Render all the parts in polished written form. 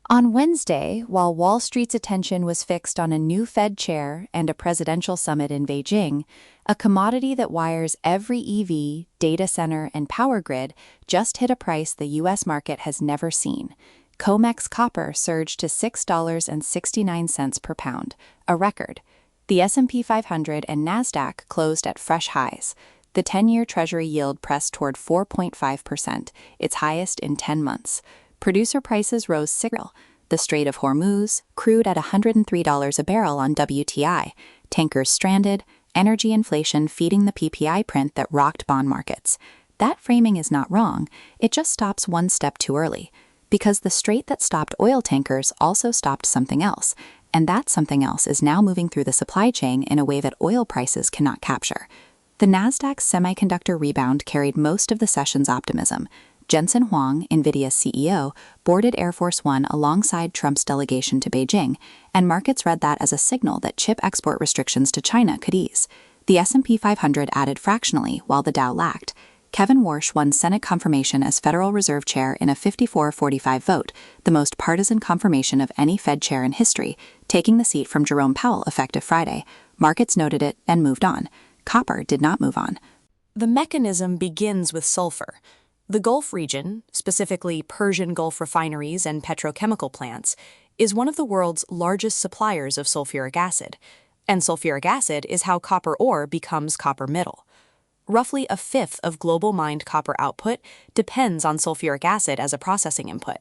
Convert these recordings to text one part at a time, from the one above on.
On Wednesday, while Wall Street's attention was fixed on a new Fed chair and a presidential summit in Beijing, a commodity that wires every EV, data center, and power grid just hit a price the U.S. market has never seen. COMEX copper surged to $6.69 per pound, a record. The S&P 500 and NASDAQ closed at fresh highs. The 10-year Treasury yield pressed toward 4.5%, its highest in 10 months. Producer prices rose signal. The Strait of Hormuz, crude at $103 a barrel on WTI, tankers stranded, energy inflation feeding the PPI print that rocked bond markets. That framing is not wrong, it just stops one step too early. Because the strait that stopped oil tankers also stopped something else, and that something else is now moving through the supply chain in a way that oil prices cannot capture. The Nasdaq's semiconductor rebound carried most of the session's optimism. Jensen Huang, NVIDIA's CEO, boarded Air Force One alongside Trump's delegation to Beijing, and markets read that as a signal that chip export restrictions to China could ease. The S&P 500 added fractionally, while the Dow lagged. Kevin Warsh won Senate confirmation as Federal Reserve Chair in a 54-45 vote, the most partisan confirmation of any Fed chair in history, taking the seat from Jerome Powell effective Friday. Markets noted it and moved on. Copper did not move on. The mechanism begins with sulfur. The Gulf region, specifically Persian Gulf refineries and petrochemical plants, is one of the world's largest suppliers of sulfuric acid, and sulfuric acid is how copper ore becomes copper metal. Roughly a fifth of global mined copper output depends on sulfuric acid as a processing input.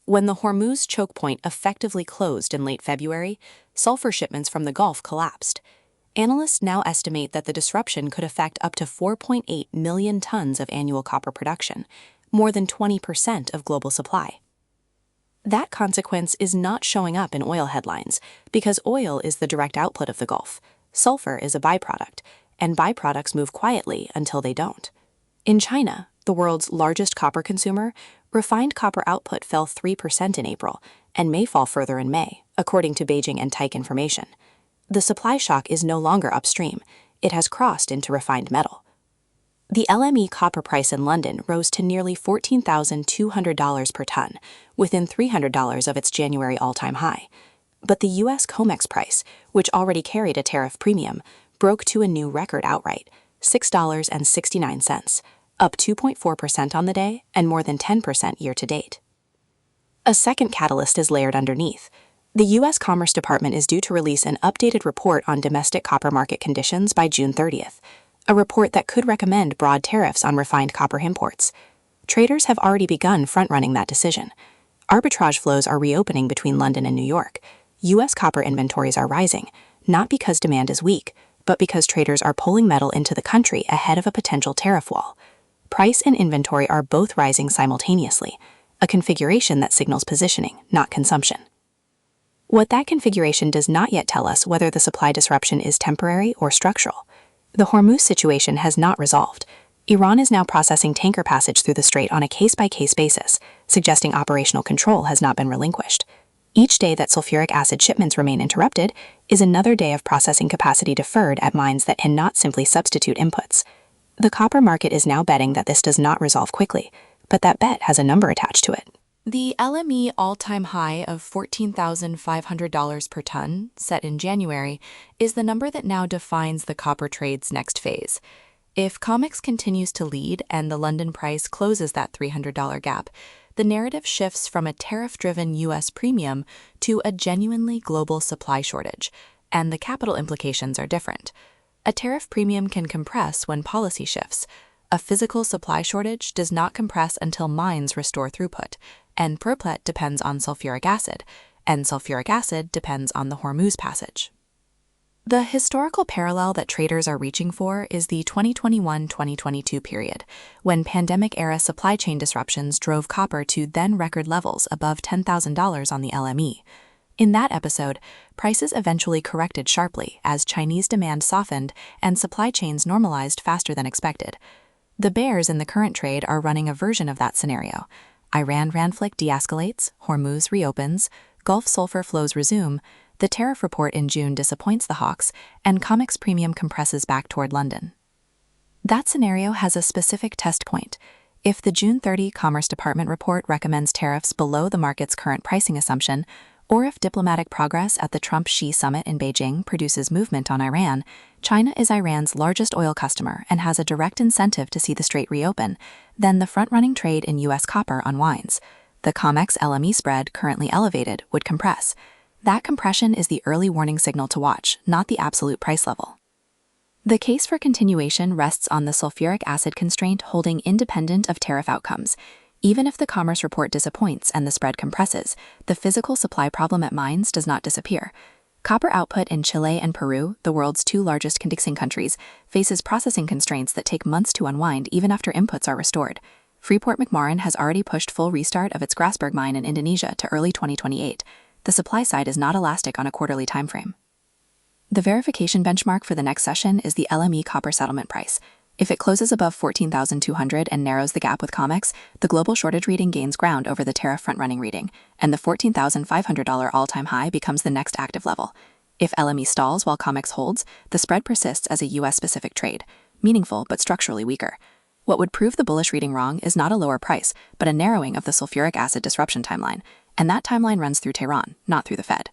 When the Hormuz choke point effectively closed in late February, sulfur shipments from the Gulf collapsed. Analysts now estimate that the disruption could affect up to 4.8 million tons of annual copper production, more than 20% of global supply. That consequence is not showing up in oil headlines because oil is the direct output of the Gulf. Sulfur is a byproduct, and byproducts move quietly until they don't. In China, the world's largest copper consumer, refined copper output fell 3% in April and may fall further in May, according to Beijing and TECK information. The supply shock is no longer upstream. It has crossed into refined metal. The LME copper price in London rose to nearly $14,200 per ton, within $300 of its January all-time high. But the U.S. COMEX price, which already carried a tariff premium, broke to a new record outright, $6.69, up 2.4% on the day and more than 10% year-to-date. A second catalyst is layered underneath. The U.S. Commerce Department is due to release an updated report on domestic copper market conditions by June 30th, a report that could recommend broad tariffs on refined copper imports. Traders have already begun front-running that decision. Arbitrage flows are reopening between London and New York. U.S. copper inventories are rising, not because demand is weak, but because traders are pulling metal into the country ahead of a potential tariff wall. Price and inventory are both rising simultaneously, a configuration that signals positioning, not consumption. What that configuration does not yet tell us whether the supply disruption is temporary or structural. The Hormuz situation has not resolved. Iran is now processing tanker passage through the strait on a case-by-case basis, suggesting operational control has not been relinquished. Each day that sulfuric acid shipments remain interrupted is another day of processing capacity deferred at mines that cannot simply substitute inputs. The copper market is now betting that this does not resolve quickly, but that bet has a number attached to it. The LME all-time high of $14,500 per ton, set in January, is the number that now defines the copper trade's next phase. If COMEX continues to lead and the London price closes that $300 gap, the narrative shifts from a tariff-driven U.S. premium to a genuinely global supply shortage, and the capital implications are different. A tariff premium can compress when policy shifts. A physical supply shortage does not compress until mines restore throughput, and proplet depends on sulfuric acid, and sulfuric acid depends on the Hormuz passage. The historical parallel that traders are reaching for is the 2021-2022 period, when pandemic-era supply chain disruptions drove copper to then-record levels above $10,000 on the LME. In that episode, prices eventually corrected sharply as Chinese demand softened and supply chains normalized faster than expected. The bears in the current trade are running a version of that scenario. Iran conflict de-escalates, Hormuz reopens, Gulf sulfur flows resume, the tariff report in June disappoints the hawks, and COMEX premium compresses back toward London. That scenario has a specific test point. If the June 30 Commerce Department report recommends tariffs below the market's current pricing assumption, or if diplomatic progress at the Trump-Xi summit in Beijing produces movement on Iran, China is Iran's largest oil customer and has a direct incentive to see the strait reopen, then the front-running trade in U.S. copper unwinds. The COMEX LME spread, currently elevated, would compress. That compression is the early warning signal to watch, not the absolute price level. The case for continuation rests on the sulfuric acid constraint holding independent of tariff outcomes. Even if the commerce report disappoints and the spread compresses, the physical supply problem at mines does not disappear. Copper output in Chile and Peru, the world's two largest producing countries, faces processing constraints that take months to unwind even after inputs are restored. Freeport-McMoRan has already pushed full restart of its Grasberg mine in Indonesia to early 2028. The supply side is not elastic on a quarterly timeframe. The verification benchmark for the next session is the LME copper settlement price. If it closes above 14,200 and narrows the gap with COMEX, the global shortage reading gains ground over the tariff front-running reading, and the $14,500 all-time high becomes the next active level. If LME stalls while COMEX holds, the spread persists as a U.S.-specific trade, meaningful but structurally weaker. What would prove the bullish reading wrong is not a lower price, but a narrowing of the sulfuric acid disruption timeline, and that timeline runs through Tehran, not through the Fed.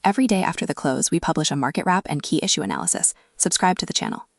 Every day after the close, we publish a market wrap and key issue analysis. Subscribe to the channel.